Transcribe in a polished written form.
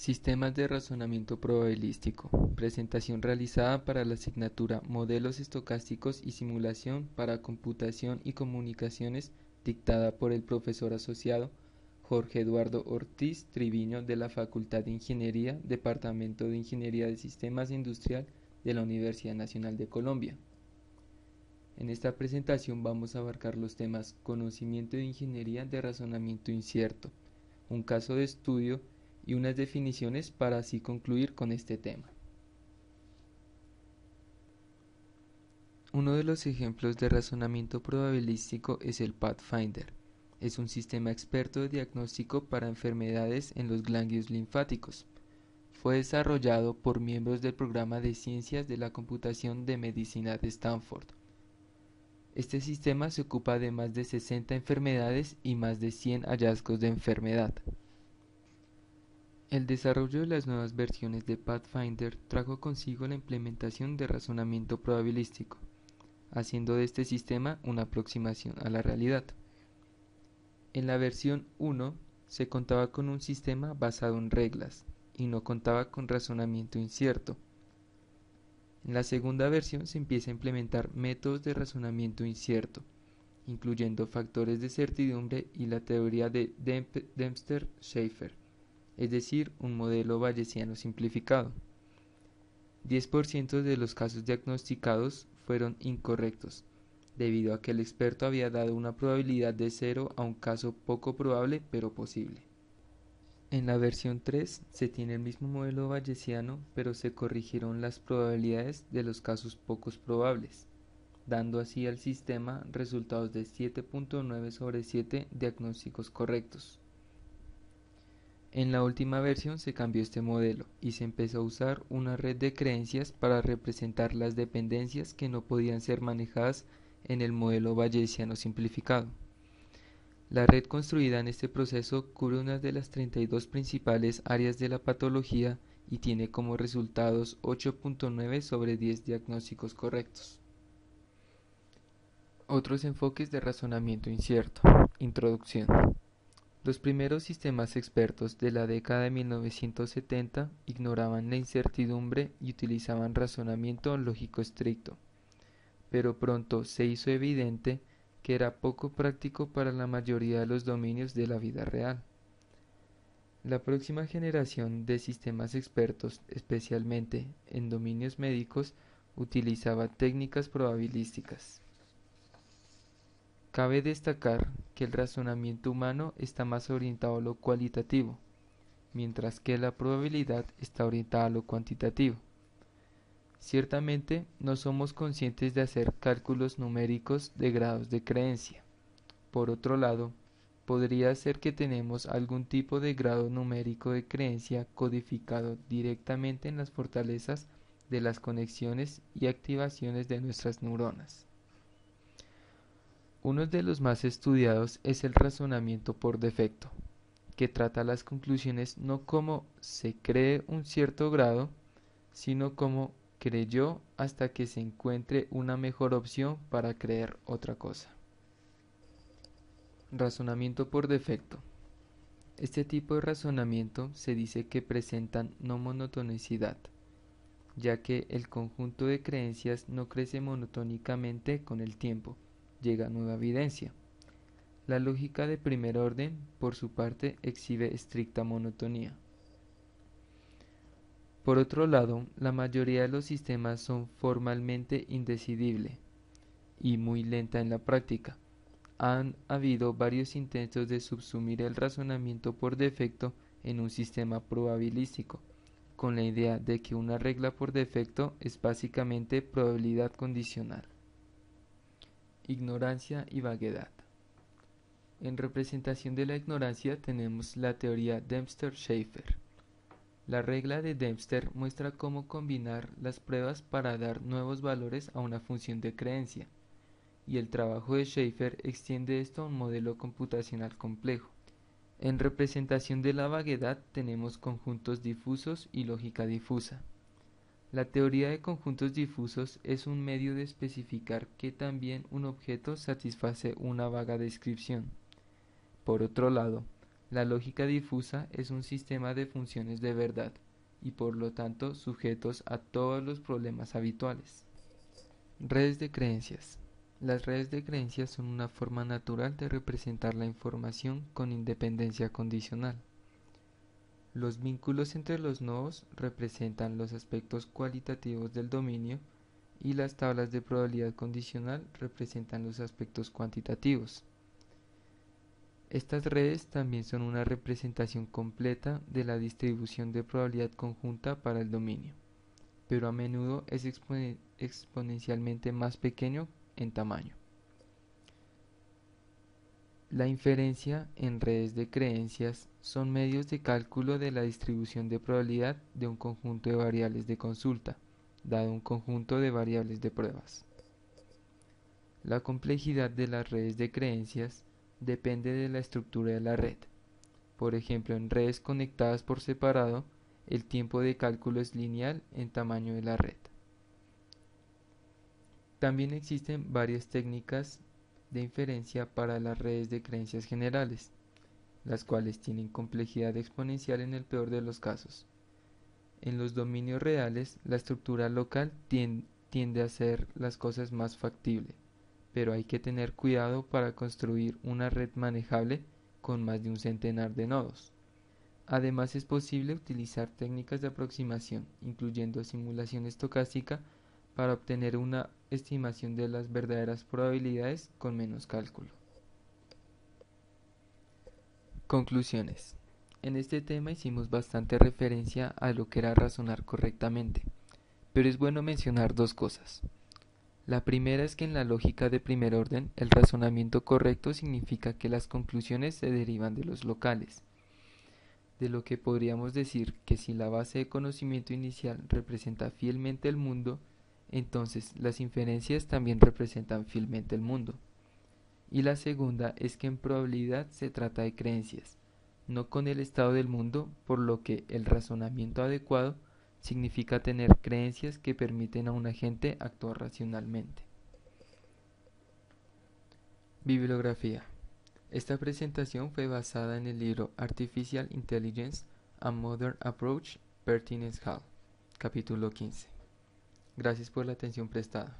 Sistemas de razonamiento probabilístico. Presentación realizada para la asignatura Modelos estocásticos y simulación para computación y comunicaciones, dictada por el profesor asociado Jorge Eduardo Ortiz Triviño de la Facultad de Ingeniería, Departamento de Ingeniería de Sistemas Industrial de la Universidad Nacional de Colombia. En esta presentación vamos a abarcar los temas conocimiento de ingeniería de razonamiento incierto, un caso de estudio y unas definiciones para así concluir con este tema. Uno de los ejemplos de razonamiento probabilístico es el Pathfinder. Es un sistema experto de diagnóstico para enfermedades en los ganglios linfáticos. Fue desarrollado por miembros del programa de Ciencias de la Computación de Medicina de Stanford. Este sistema se ocupa de más de 60 enfermedades y más de 100 hallazgos de enfermedad. El desarrollo de las nuevas versiones de Pathfinder trajo consigo la implementación de razonamiento probabilístico, haciendo de este sistema una aproximación a la realidad. En la versión 1 se contaba con un sistema basado en reglas y no contaba con razonamiento incierto. En la segunda versión se empieza a implementar métodos de razonamiento incierto, incluyendo factores de certidumbre y la teoría de Dempster-Shafer, es decir, un modelo bayesiano simplificado. 10% de los casos diagnosticados fueron incorrectos, debido a que el experto había dado una probabilidad de 0 a un caso poco probable pero posible. En la versión 3 se tiene el mismo modelo bayesiano, pero se corrigieron las probabilidades de los casos pocos probables, dando así al sistema resultados de 7.9 sobre 7 diagnósticos correctos. En la última versión se cambió este modelo y se empezó a usar una red de creencias para representar las dependencias que no podían ser manejadas en el modelo bayesiano simplificado. La red construida en este proceso cubre una de las 32 principales áreas de la patología y tiene como resultados 8.9 sobre 10 diagnósticos correctos. Otros enfoques de razonamiento incierto. Introducción. Los primeros sistemas expertos de la década de 1970 ignoraban la incertidumbre y utilizaban razonamiento lógico estricto, pero pronto se hizo evidente que era poco práctico para la mayoría de los dominios de la vida real. La próxima generación de sistemas expertos, especialmente en dominios médicos, utilizaba técnicas probabilísticas. Cabe destacar que el razonamiento humano está más orientado a lo cualitativo, mientras que la probabilidad está orientada a lo cuantitativo. Ciertamente, no somos conscientes de hacer cálculos numéricos de grados de creencia. Por otro lado, podría ser que tenemos algún tipo de grado numérico de creencia codificado directamente en las fortalezas de las conexiones y activaciones de nuestras neuronas. Uno de los más estudiados es el razonamiento por defecto, que trata las conclusiones no como se cree un cierto grado, sino como creyó hasta que se encuentre una mejor opción para creer otra cosa. Razonamiento por defecto. Este tipo de razonamiento se dice que presentan no monotonicidad, ya que el conjunto de creencias no crece monotónicamente con el tiempo, llega nueva evidencia. La lógica de primer orden, por su parte, exhibe estricta monotonía. Por otro lado, la mayoría de los sistemas son formalmente indecidibles y muy lenta en la práctica. Han habido varios intentos de subsumir el razonamiento por defecto en un sistema probabilístico, con la idea de que una regla por defecto es básicamente probabilidad condicional. Ignorancia y vaguedad. En representación de la ignorancia tenemos la teoría Dempster-Shafer. La regla de Dempster muestra cómo combinar las pruebas para dar nuevos valores a una función de creencia, y el trabajo de Shafer extiende esto a un modelo computacional complejo. En representación de la vaguedad tenemos conjuntos difusos y lógica difusa. La teoría de conjuntos difusos es un medio de especificar que también un objeto satisface una vaga descripción. Por otro lado, La lógica difusa es un sistema de funciones de verdad y por lo tanto sujetos a todos los problemas habituales. Redes de creencias. Las redes de creencias son una forma natural de representar la información con independencia condicional. Los vínculos entre los nodos representan los aspectos cualitativos del dominio y las tablas de probabilidad condicional representan los aspectos cuantitativos. Estas redes también son una representación completa de la distribución de probabilidad conjunta para el dominio, pero a menudo es exponencialmente más pequeño en tamaño. La inferencia en redes de creencias son medios de cálculo de la distribución de probabilidad de un conjunto de variables de consulta, dado un conjunto de variables de pruebas. La complejidad de las redes de creencias depende de la estructura de la red. Por ejemplo, en redes conectadas por separado, el tiempo de cálculo es lineal en tamaño de la red. También existen varias técnicas de inferencia para las redes de creencias generales, las cuales tienen complejidad exponencial en el peor de los casos. En los dominios reales, la estructura local tiende a ser las cosas más factible, pero hay que tener cuidado para construir una red manejable con más de un centenar de nodos. Además, es posible utilizar técnicas de aproximación, incluyendo simulación estocástica, para obtener una estimación de las verdaderas probabilidades con menos cálculo. Conclusiones. En este tema hicimos bastante referencia a lo que era razonar correctamente, pero es bueno mencionar dos cosas. La primera es que en la lógica de primer orden, el razonamiento correcto significa que las conclusiones se derivan de los locales, de lo que podríamos decir que si la base de conocimiento inicial representa fielmente el mundo, entonces las inferencias también representan fielmente el mundo. Y la segunda es que en probabilidad se trata de creencias, no con el estado del mundo, por lo que el razonamiento adecuado significa tener creencias que permiten a un agente actuar racionalmente. Bibliografía. Esta presentación fue basada en el libro Artificial Intelligence: A Modern Approach, Perkins Hall, capítulo 15. Gracias por la atención prestada.